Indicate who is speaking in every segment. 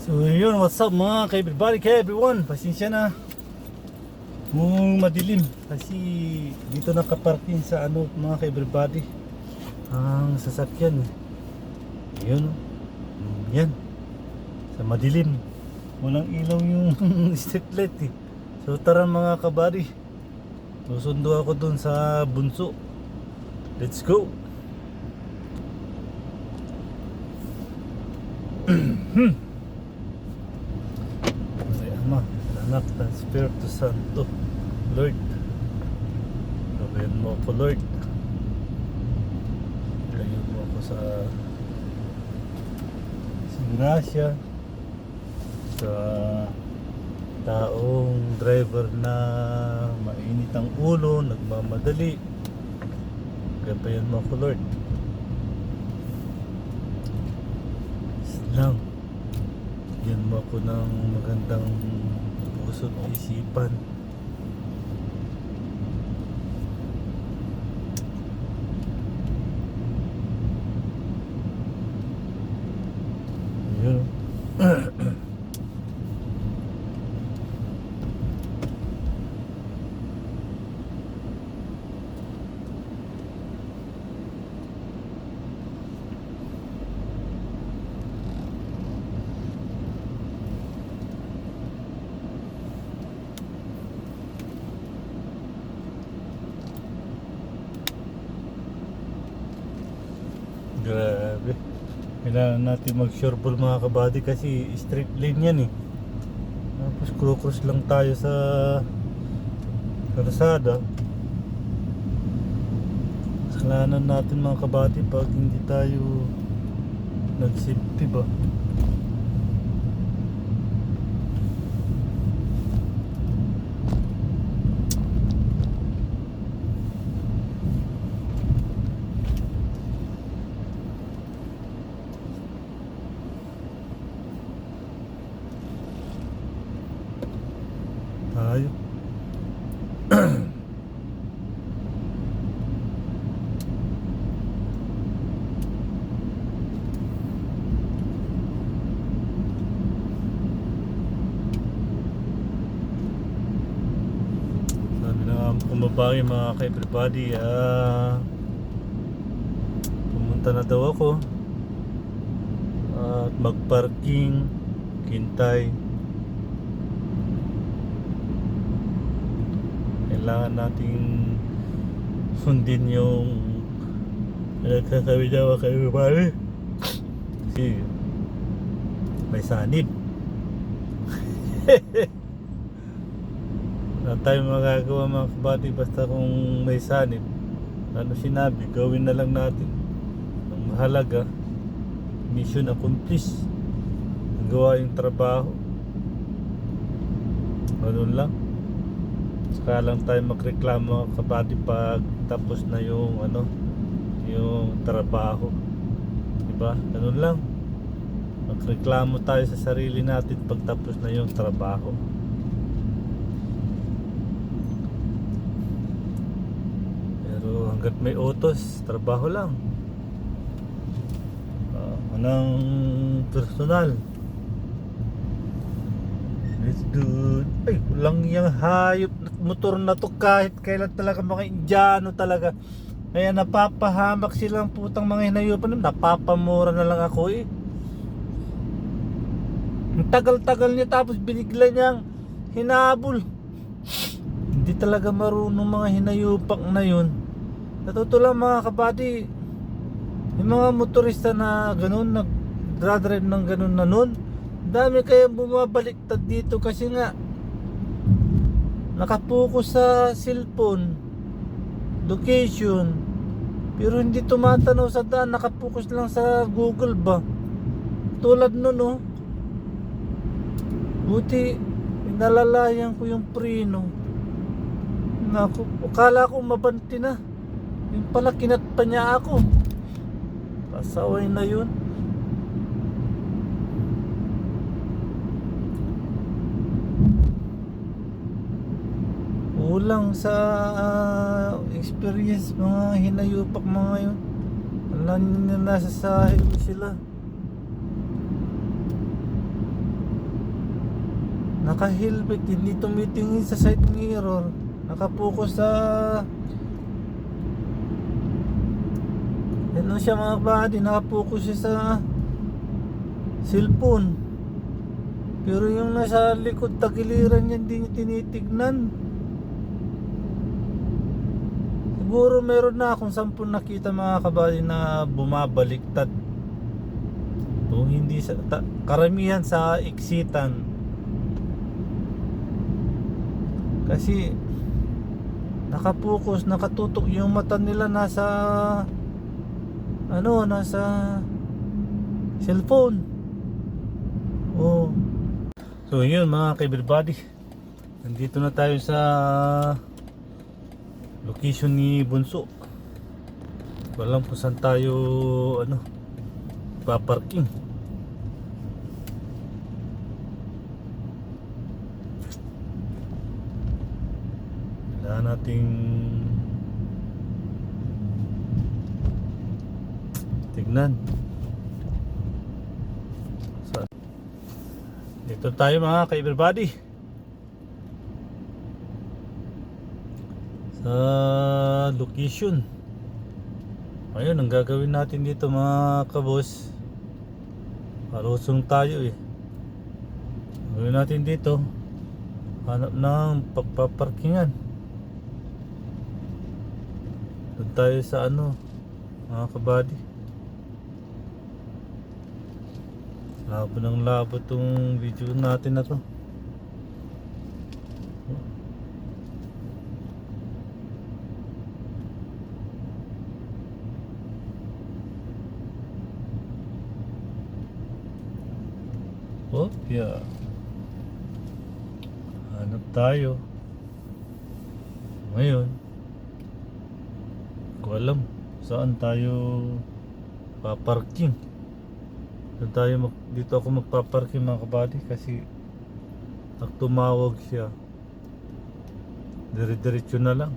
Speaker 1: So yun, what's up mga ka-everybody, ka-everyone. Pasensya na kung madilim kasi dito nakaparking sa mga ka-everybody ang sasakyan. Yun, yan, sa madilim, walang ilaw yung street light eh. So tara mga kabady, susundo ako dun sa bunso. Let's go. Ama, anak, ng Espiritu Santo, Lord, gabayan mo ako, Lord. Gabayan mo ako sa grasya sa taong driver na mainit ang ulo, nagmamadali. Gabayan mo ako, Lord. Lang, yan mo ako ng magandang puso at isipan. Yun. Grabe. Kailangan natin mag-sureball mga kabady kasi straight lane yan eh. Tapos cross lang tayo sa kalsada. Kasalanan natin mga kabady pag hindi tayo nag-safety ba. Tayo. Sabi na kumabay mga ka-everybody, pumunta na daw ako at mag-parking, hintay. Kailangan nating sundin yung nagkakabi niya mga ka-everybody kasi may sanib. Na tayo magagawa mga kabady basta kung may sanib. Ano sinabi, gawin na lang natin. Ang mahalaga, mission accomplished. Gawa yung trabaho. Ganun lang. Saka lang tayo magreklamo mga kabady pag tapos na yung yung trabaho. Diba? Ganun lang. Magreklamo tayo sa sarili natin pag tapos na yung trabaho. Pero hanggat may utos, trabaho lang. Walang personal. Let's do. Ay, walang yung hayop motor na to kahit kailan talaga mga Indiano talaga. Kaya napapahamak silang putang mga hinayupan. Napapamura na lang ako eh. Ang tagal-tagal niya tapos binigla niyang hinabol. Hindi talaga marunong mga hinayupak na yun. Sa totoo lang mga kabady, yung mga motorista na ganun, nag-drive ng ganun na nun, dami kayang bumabaliktad dito kasi nga nakapokus sa cellphone location pero hindi tumatanaw sa daan, nakapokus lang sa Google ba. Tulad nun buti inalalayan ko yung preno. Naku, akala ko mabanti na, yung pala kinat pa niya ako. Pasaway na yun. Kulang sa experience mga hinayupak mga yun. Wala nila nasa sahig sila. naka-helmet, hindi tumitingin sa side mirror, nakapokus sa ano siya mga buddy, nakapokus siya sa cellphone. Pero yung nasa likod tagiliran niya hindi niya tinitignan. Siguro meron na akong 10 nakita mga kabady na bumabaliktad. Kung hindi sa karamihan sa exitan. Kasi nakapokus, nakatutok yung mata nila nasa nasa cellphone. Oh. So yun mga ka-everybody, nandito na tayo sa location ni Bunso. Walang kung saan tayo paparking. Kailangan nating tignan. So, dito tayo mga ka-everybody sa location. Ayun, ang gagawin natin dito mga kabos, palusong tayo gawin natin dito, hanap ng pagpaparkingan. Doon tayo sa mga kabady. Labo ng labo tong video natin na to. Oh, yeah. Hanap tayo. Ngayon, ko alam saan tayo paparking. Dito ako magpaparking mga kabady kasi pag tumawag siya, dire-diretso na lang.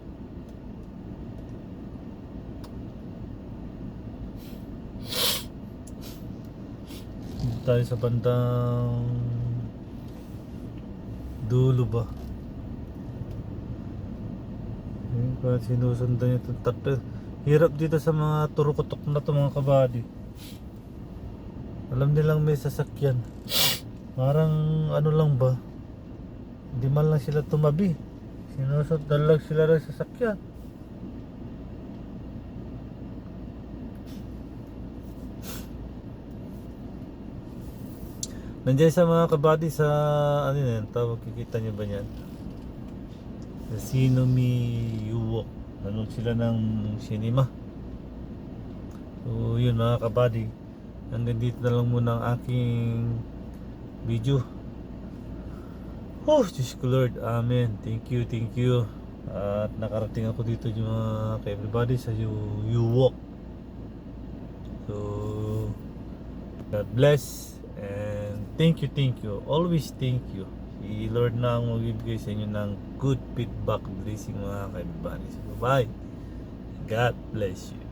Speaker 1: Dito tayo sa bandang dulo ba? Sinusundan niya itong tatlo. Hirap dito sa mga turukotok na ito mga kabady. Alam nilang may sasakyan, parang lang ba, hindi man lang sila tumabi, sinusundan lang sila ng sasakyan. Nandiyan sa mga kabady sa yan tawag, kikita nyo ba yan? Sa Sinomi Yuwok, nanood sila ng cinema. So yun mga kabady, hanggang dito na lang muna ang aking video. Oh, Diyos ko Lord, Amen. Thank you. At nakarating ako dito yung mga ka-everybody sa Yuwok. So God bless and thank you. Always thank you. Si Lord na ang magbibigay sa inyo ng good feedback blessing mga ka-everybody. So bye. God bless you.